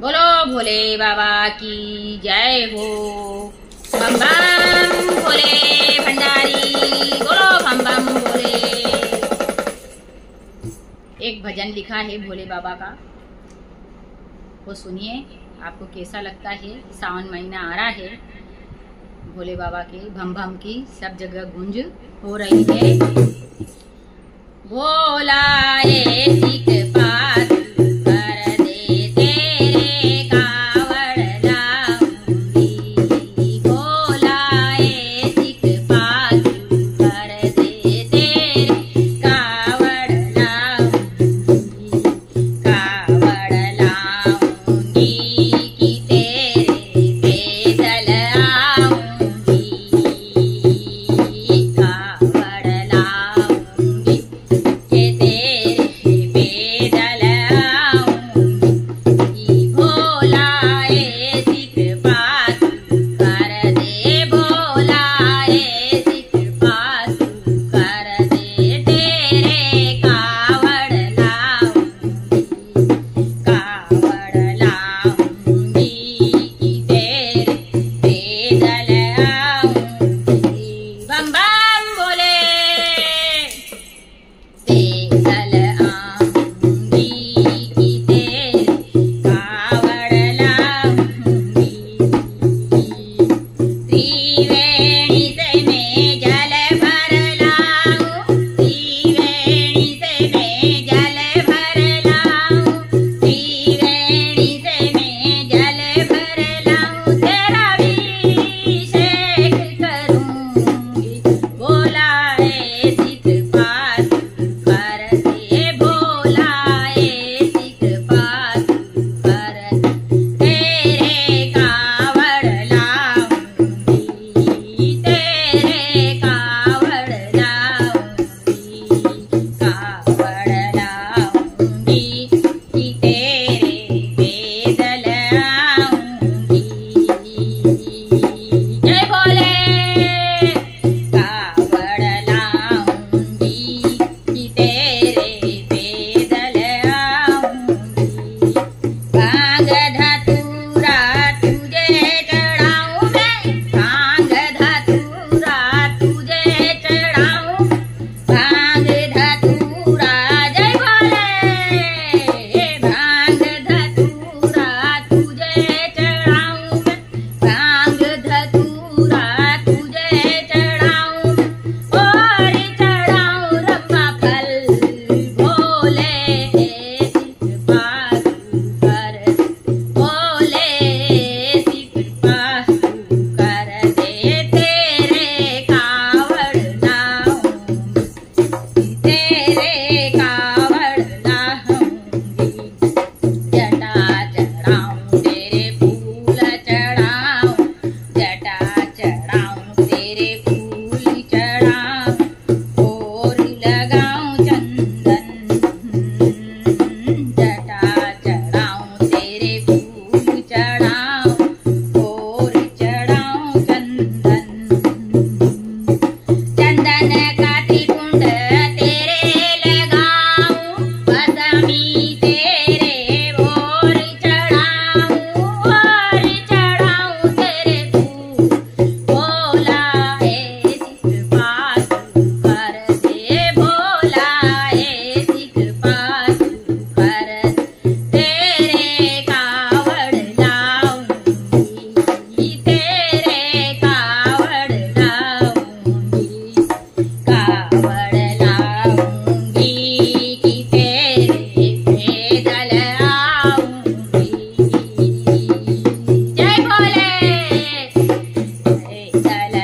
बोलो भोले बाबा की जय हो। बम बम भोले भंडारी, बोलो बम बम भोले। एक भजन लिखा है भोले बाबा का, वो सुनिए, आपको कैसा लगता है। सावन महीना आ रहा है, भोले बाबा के भम भम की सब जगह गूंज हो रही है। भोला सिख पास कर दे तेरे कावड़ लाऊंगी, भोला सिख पास कर दे तेरे कावड़ लाऊंगी, कावड़ लाऊंगी कि तेरे पैदल आऊंगी, कावड़ लाऊंगी के तेरे पैदल आऊंगी, भोला सिख पास कर दे, भोला सिख पास कर दे तेरे कावड़ लाऊंगी, कावड़ लाऊंगी कि तेरे पैदल आऊंगी। बम बम बोले पैदल आऊंगी कि तेरे कावड़ लाऊंगी, त्रिवेणी से मैं जल भर लाऊं, त्रिवेणी से मैं जल भर लाऊं, त्रिवेणी से मैं जल भर लाऊं, तेरा अभिषेक करूंगी, भोला सिख पास कर दे, भोला सिख पास कर तेरे कावड़ लाऊंगी, तेरे कावड़ लाऊंगी, कावड़ लाऊंगी कि तेरे पैदल आऊंगी। जय भोले। कावड़ लाऊंगी कि तेरे पैदल आऊंगी, भांग धतूरा तुझे चढ़ाऊं मैं, भांग धतूरा तुझे चढ़ाऊं, भांग धतूरा जय भोले, भांग धतूरा तुझे चढ़ाऊं मैं, भांग धतूरा तुझे चढ़ाऊं मैं, और चढ़ाऊं रम्मा फल, भोले सिख पास कर दे, भोले सिख पास कर दे तेरे कावड़ लाऊंगी, तेरे कावड़ लाऊंगी, जटा चढ़ाऊं तेरे फूल चढ़ाऊं, जटा चढ़ाऊं तेरे फूल चढ़ाऊं, और लगाऊं चंदन, जटा चढ़ाऊं तेरे फूल चढ़ाऊं, और चढ़ाऊं चंदन, चंदन का त्रिकुंड तेरे लगाऊं, बसमी तेरे और चढ़ाऊं, और चढ़ाऊं तेरे फूल, भोला सिख पास कर दे, भोला सिख पास कर दे तेरे कावड़ लाऊंगी, तेरे कावड़ लाऊंगी, कावड़ लाऊंगी कि तेरे पैदल आऊंगी। जय भोले। पैदल